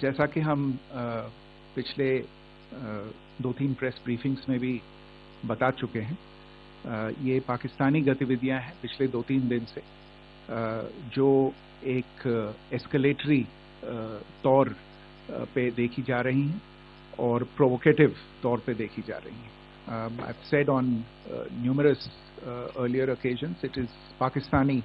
जैसा कि हम पिछले 2-3 प्रेस ब्रीफिंग्स में भी बता चुके हैं, ये पाकिस्तानी गतिविधियां हैं पिछले 2-3 दिन से, जो एक एस्केलेटरी तौर पे देखी जा रही हैं और प्रोवोकेटिव तौर पे देखी जा रही हैं. I've said on numerous earlier occasions, it is Pakistani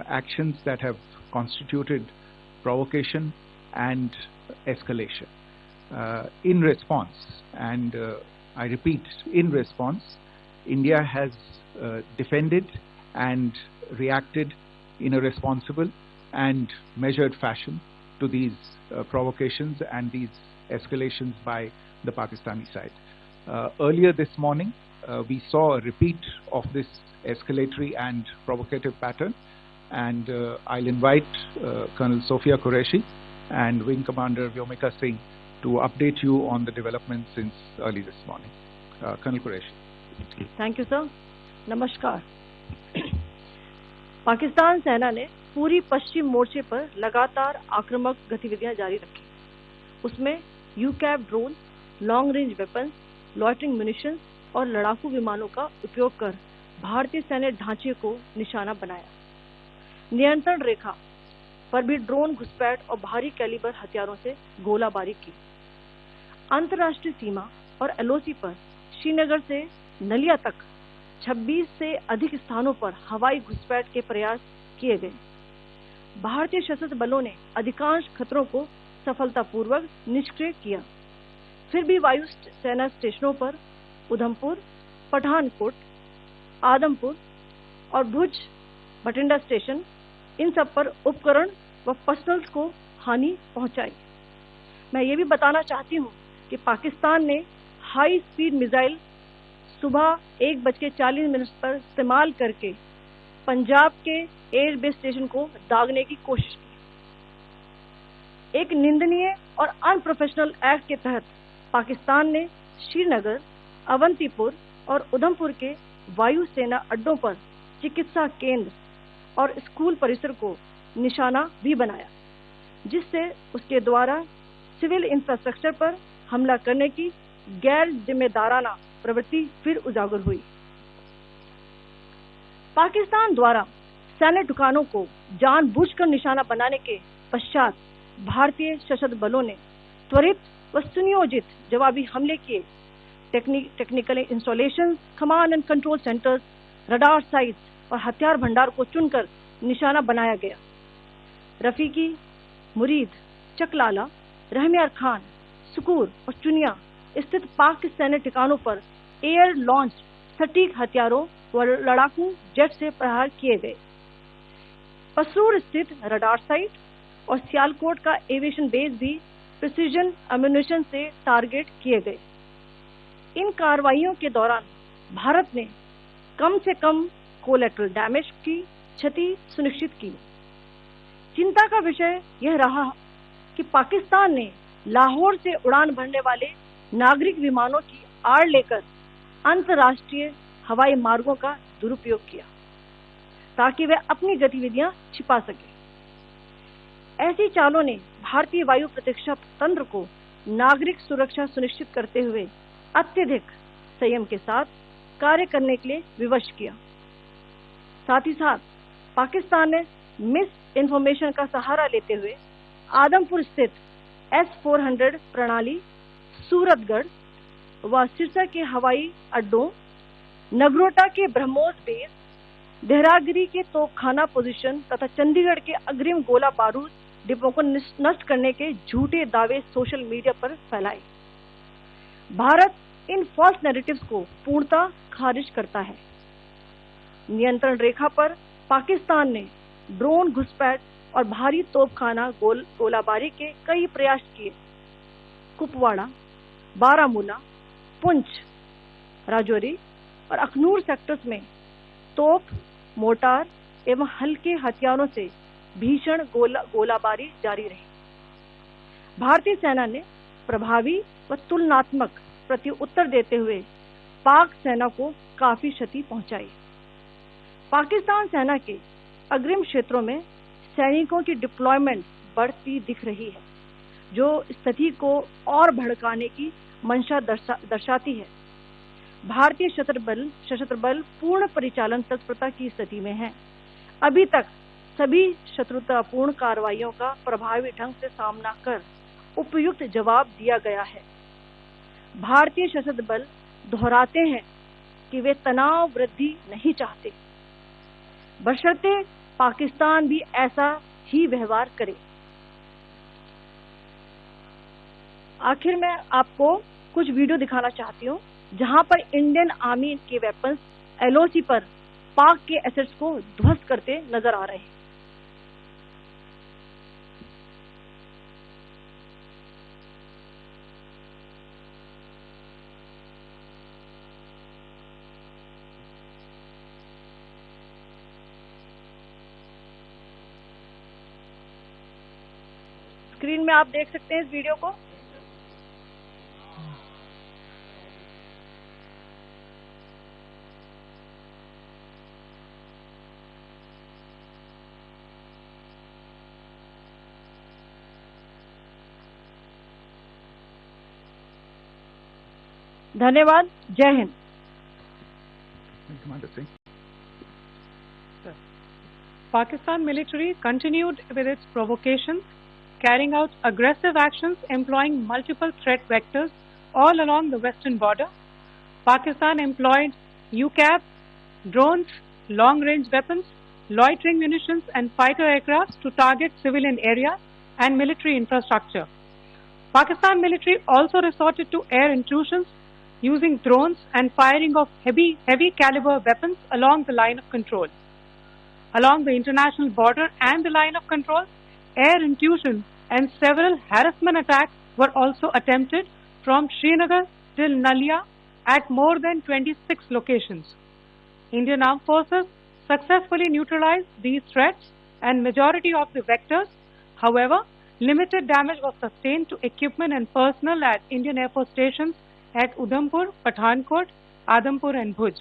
actions that have constituted provocation and escalation. In response, and I repeat, in response, India has defended and reacted in a responsible and measured fashion to these provocations and these escalations by the Pakistani side. Earlier this morning, we saw a repeat of this escalatory and provocative pattern, and I'll invite Colonel Sophia Qureshi and Wing Commander Vyomika Singh to update you on the developments since early this morning. Colonel Qureshi. Thank you, sir. नमस्कार. पाकिस्तान सेना ने पूरी पश्चिम मोर्चे पर लगातार आक्रामक गतिविधियां जारी रखी. उसमें UCAV drone, long range weapons, loitering munitions और लड़ाकू विमानों का उपयोग कर भारतीय सैन्य ढांचे को निशाना बनाया. नियंत्रण रेखा पर भी ड्रोन घुसपैठ और भारी कैलिबर हथियारों से गोलाबारी की. अंतर्राष्ट्रीय सीमा और एलओसी पर श्रीनगर से नलिया तक 26 से अधिक स्थानों पर हवाई घुसपैठ के प्रयास किए गए. भारतीय सशस्त्र बलों ने अधिकांश खतरों को सफलतापूर्वक निष्क्रिय किया. फिर भी वायु सेना स्टेशनों पर उधमपुर, पठानकोट, आदमपुर और भुज बठिंडा स्टेशन, इन सब पर उपकरण व पर्सनल्स को हानि पहुंचाई. मैं ये भी बताना चाहती हूं कि पाकिस्तान ने हाई स्पीड मिसाइल सुबह 1:40 पर इस्तेमाल करके पंजाब के एयरबेस स्टेशन को दागने की कोशिश की. एक निंदनीय और अनप्रोफेशनल एक्ट के तहत पाकिस्तान ने श्रीनगर, अवंतीपुर और उधमपुर के वायु सेना अड्डों पर चिकित्सा केंद्र और स्कूल परिसर को निशाना भी बनाया, जिससे उसके द्वारा सिविल इंफ्रास्ट्रक्चर पर हमला करने की गैर जिम्मेदाराना प्रवृत्ति फिर उजागर हुई. पाकिस्तान द्वारा सैन्य ठिकानों को जानबूझकर निशाना बनाने के पश्चात भारतीय सशस्त्र बलों ने त्वरित व सुनियोजित जवाबी हमले किए. Technical installation, command and control centres, radar sites और हथियार भंडार को चुनकर निशाना बनाया गया. रफीकी, मुरीद, चकलाला, रहमियार खान, सुकूर और चुनिया स्थित पाक सैन्य ठिकानों पर एयर लॉन्च सटीक हथियारों व लड़ाकू जेट से प्रहार किए गए. पसरूर स्थित रडार साइट और सियालकोट का एविएशन बेस भी प्रिसीजन एम्यूनिशन से टारगेट किए गए. इन कार्रवाइयों के दौरान भारत ने कम से कम कोलैटरल डैमेज की क्षति सुनिश्चित की. चिंता का विषय यह रहा कि पाकिस्तान ने लाहौर से उड़ान भरने वाले नागरिक विमानों की आड़ लेकर अंतर्राष्ट्रीय हवाई मार्गों का दुरुपयोग किया ताकि वे अपनी गतिविधियां छिपा सके. ऐसी चालों ने भारतीय वायु प्रतिरक्षा तंत्र को नागरिक सुरक्षा सुनिश्चित करते हुए अत्यधिक संयम के साथ कार्य करने के लिए विवश किया. साथ ही साथ पाकिस्तान ने मिस इंफॉर्मेशन का सहारा लेते हुए आदमपुर स्थित S-400 प्रणाली, सूरतगढ़ व सिरसा के हवाई अड्डों, नगरोटा के ब्रह्मोस बेस, देहरागिरी के तोपखाना पोजीशन तथा चंडीगढ़ के अग्रिम गोला बारूद डिपो को नष्ट करने के झूठे दावे सोशल मीडिया पर फैलाए. भारत इन फॉल्स नैरेटिव्स को पूर्णतः खारिज करता है. नियंत्रण रेखा पर पाकिस्तान ने ड्रोन घुसपैठ और भारी तोपखाना गोलाबारी के कई प्रयास किए. कुपवाड़ा, बारामूला, पुंछ, राजौरी और अखनूर सेक्टर्स में तोप, मोर्टार एवं हल्के हथियारों से भीषण गोलाबारी जारी रही. भारतीय सेना ने प्रभावी व तुलनात्मक प्रत्युत्तर देते हुए पाक सेना को काफी क्षति पहुंचाई. पाकिस्तान सेना के अग्रिम क्षेत्रों में सैनिकों की डिप्लॉयमेंट बढ़ती दिख रही है. जो स्थिति को और भड़काने की मंशा दर्शाती है। भारतीय सशस्त्र बल पूर्ण परिचालन तत्परता की स्थिति में है। अभी तक सभी शत्रुतापूर्ण कार्रवाइयों का प्रभावी ढंग से सामना कर उपयुक्त जवाब दिया गया है। भारतीय सशस्त्र बल दोहराते हैं कि वे तनाव वृद्धि नहीं चाहते, बशर्ते पाकिस्तान भी ऐसा ही व्यवहार करे। आखिर में आपको कुछ वीडियो दिखाना चाहती हूँ जहां पर इंडियन आर्मी के वेपन्स LOC पर पाक के एसेट्स को ध्वस्त करते नजर आ रहे हैं। स्क्रीन में आप देख सकते हैं इस वीडियो को। धन्यवाद। जय Hind. Pakistan military continued with its provocations, carrying out aggressive actions employing multiple threat vectors all along the western border. Pakistan employed UCAV, drones, long-range weapons, loitering munitions and fighter aircraft to target civilian areas and military infrastructure. Pakistan military also resorted to air intrusions using drones and firing of heavy caliber weapons along the line of control. Along the international border and the line of control, air intrusion and several harassment attacks were also attempted from Srinagar till Nalia at more than 26 locations. Indian Armed Forces successfully neutralized these threats and majority of the vectors. However, limited damage was sustained to equipment and personnel at Indian Air Force stations at Udhampur, Pathankot, Adampur and Bhuj.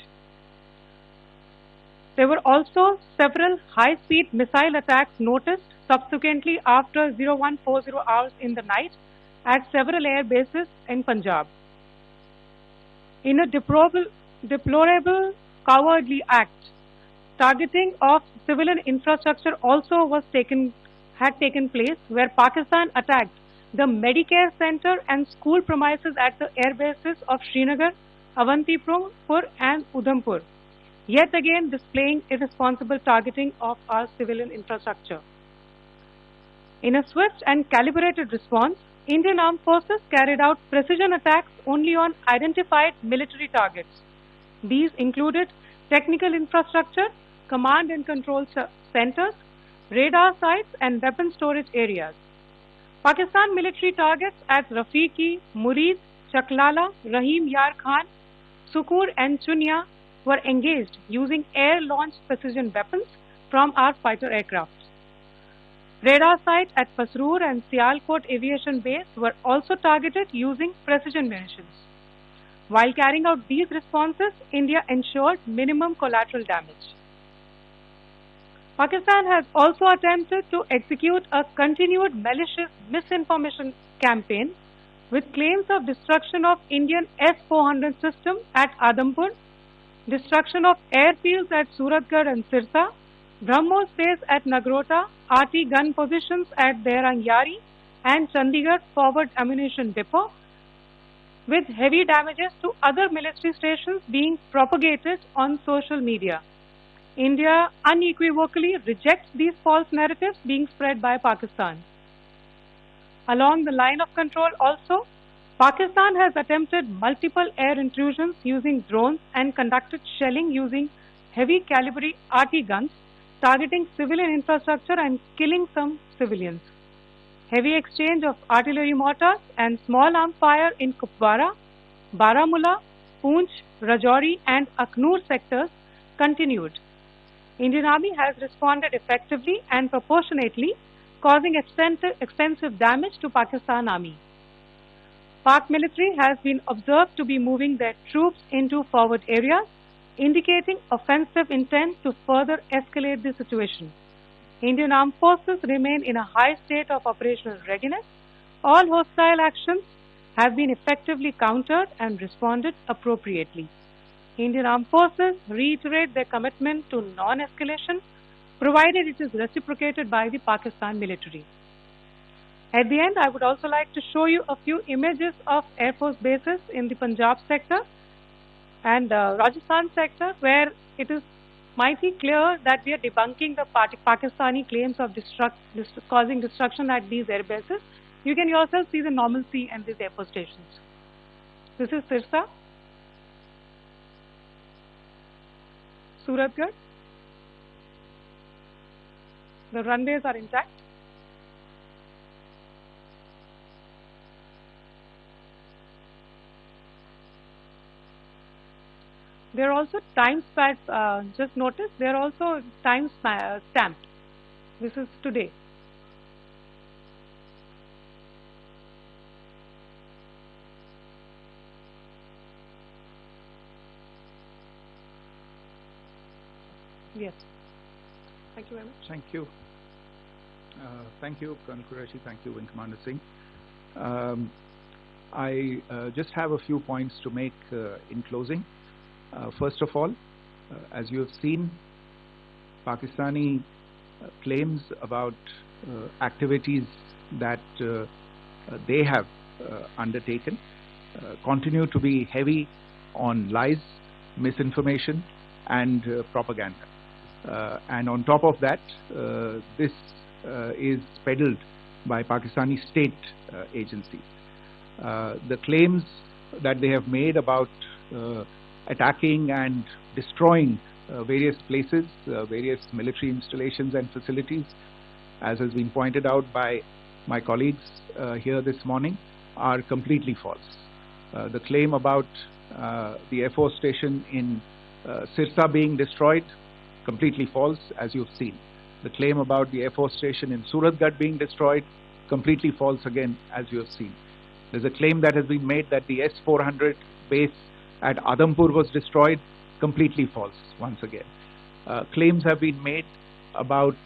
There were also several high-speed missile attacks noticed subsequently after 0140 hours in the night at several air bases in Punjab. In a deplorable cowardly act, targeting of civilian infrastructure also had taken place, where Pakistan attacked the Medicare Center and school premises at the air bases of Srinagar, Avantipur and Udhampur, yet again displaying irresponsible targeting of our civilian infrastructure. In a swift and calibrated response, Indian Armed Forces carried out precision attacks only on identified military targets. These included technical infrastructure, command and control centers, radar sites and weapon storage areas. Pakistan military targets at Rafiqi, Murid, Chaklala, Rahim Yar Khan, Sukur and Chunya were engaged using air-launched precision weapons from our fighter aircraft. Radar sites at Pasroor and Sialkot Aviation Base were also targeted using precision munitions. While carrying out these responses, India ensured minimum collateral damage. Pakistan has also attempted to execute a continued malicious misinformation campaign with claims of destruction of Indian S-400 system at Adampur, destruction of airfields at Suratgarh and Sirsa, BrahMos base at Nagrota, RT gun positions at Derang Yari and Chandigarh forward ammunition depot, with heavy damages to other military stations being propagated on social media. India unequivocally rejects these false narratives being spread by Pakistan. Along the line of control also, Pakistan has attempted multiple air intrusions using drones and conducted shelling using heavy caliber RT guns, targeting civilian infrastructure and killing some civilians. Heavy exchange of artillery mortars and small arms fire in Kupwara, Baramulla, Poonch, Rajouri and Aknoor sectors continued. Indian Army has responded effectively and proportionately, causing extensive damage to Pakistan Army. Pak military has been observed to be moving their troops into forward areas, indicating offensive intent to further escalate the situation. Indian Armed Forces remain in a high state of operational readiness. All hostile actions have been effectively countered and responded appropriately. Indian Armed Forces reiterate their commitment to non-escalation, provided it is reciprocated by the Pakistan military. At the end, I would also like to show you a few images of Air Force bases in the Punjab sector and Rajasthan sector, where it is mighty clear that we are debunking the Pakistani claims of causing destruction at these air bases. You can yourself see the normalcy in these air force stations. This is Sirsa, Suratgarh. The runways are intact. They are also time stamped. Just notice they are also time stamped. This is today. Yes. Thank you very much. Thank you. Thank you, Colonel Qureshi. Thank you, Wing Commander Singh. I just have a few points to make in closing. First of all, as you have seen, Pakistani claims about activities that they have undertaken continue to be heavy on lies, misinformation, and propaganda. And on top of that, this is peddled by Pakistani state agencies. The claims that they have made about attacking and destroying various places, various military installations and facilities, as has been pointed out by my colleagues here this morning, are completely false. The claim about the Air Force station in Sirsa being destroyed, completely false, as you've seen. The claim about the Air Force station in Suratgarh being destroyed, completely false again, as you have seen. There's a claim that has been made that the S-400 base at Adampur was destroyed, completely false once again. Claims have been made about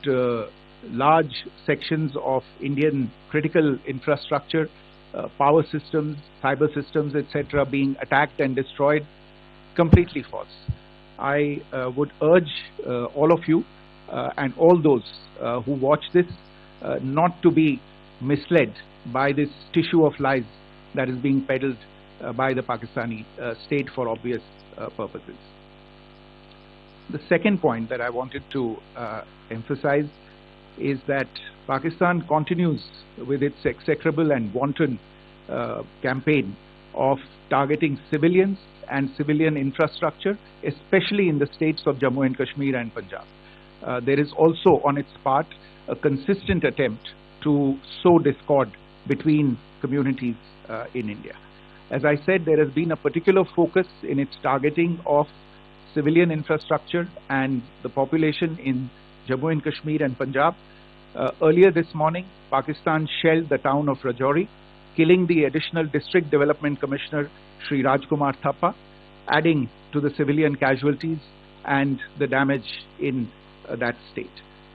large sections of Indian critical infrastructure, power systems, cyber systems, etc. being attacked and destroyed, completely false. I would urge all of you and all those who watch this not to be misled by this tissue of lies that is being peddled by the Pakistani state for obvious purposes. The second point that I wanted to emphasize is that Pakistan continues with its execrable and wanton campaign of targeting civilians and civilian infrastructure, especially in the states of Jammu and Kashmir and Punjab. There is also on its part a consistent attempt to sow discord between communities in India. As I said, there has been a particular focus in its targeting of civilian infrastructure and the population in Jammu and Kashmir and Punjab. Earlier this morning, Pakistan shelled the town of Rajouri, killing the additional District Development Commissioner, Shri Rajkumar Thappa, adding to the civilian casualties and the damage in that state.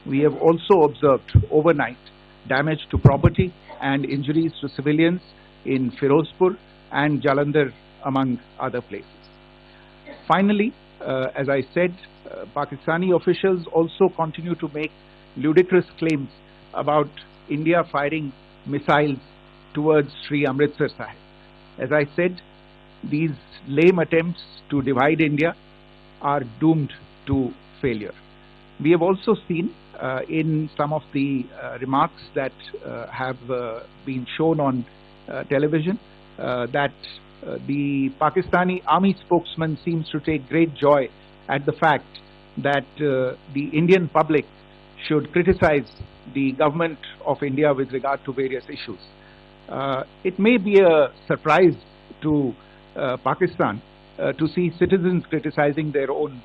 We have also observed overnight damage to property and injuries to civilians in Firozpur and Jalandhar, among other places. Finally, as I said, Pakistani officials also continue to make ludicrous claims about India firing missiles towards Sri Amritsar Sahib. As I said, these lame attempts to divide India are doomed to failure. We have also seen in some of the remarks that have been shown on television that the Pakistani army spokesman seems to take great joy at the fact that the Indian public should criticize the government of India with regard to various issues. It may be a surprise to Pakistan to see citizens criticizing their own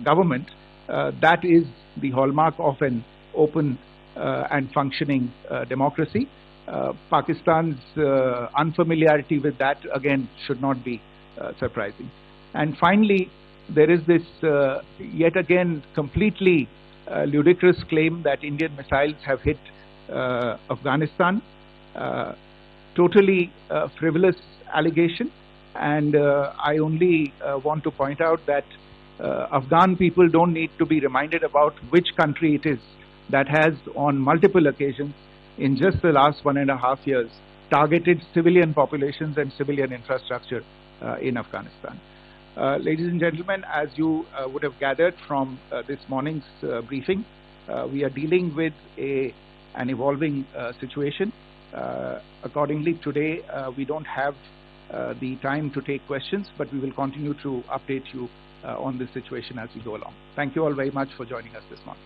government. That is the hallmark of an open and functioning democracy. Pakistan's unfamiliarity with that, again, should not be surprising. And finally, there is this yet again completely ludicrous claim that Indian missiles have hit Afghanistan. totally frivolous allegation, and I only want to point out that Afghan people don't need to be reminded about which country it is that has on multiple occasions in just the last 1.5 years targeted civilian populations and civilian infrastructure in Afghanistan. Ladies and gentlemen, as you would have gathered from this morning's briefing, we are dealing with an evolving situation. Accordingly, today we don't have the time to take questions, but we will continue to update you on this situation as we go along. Thank you all very much for joining us this morning.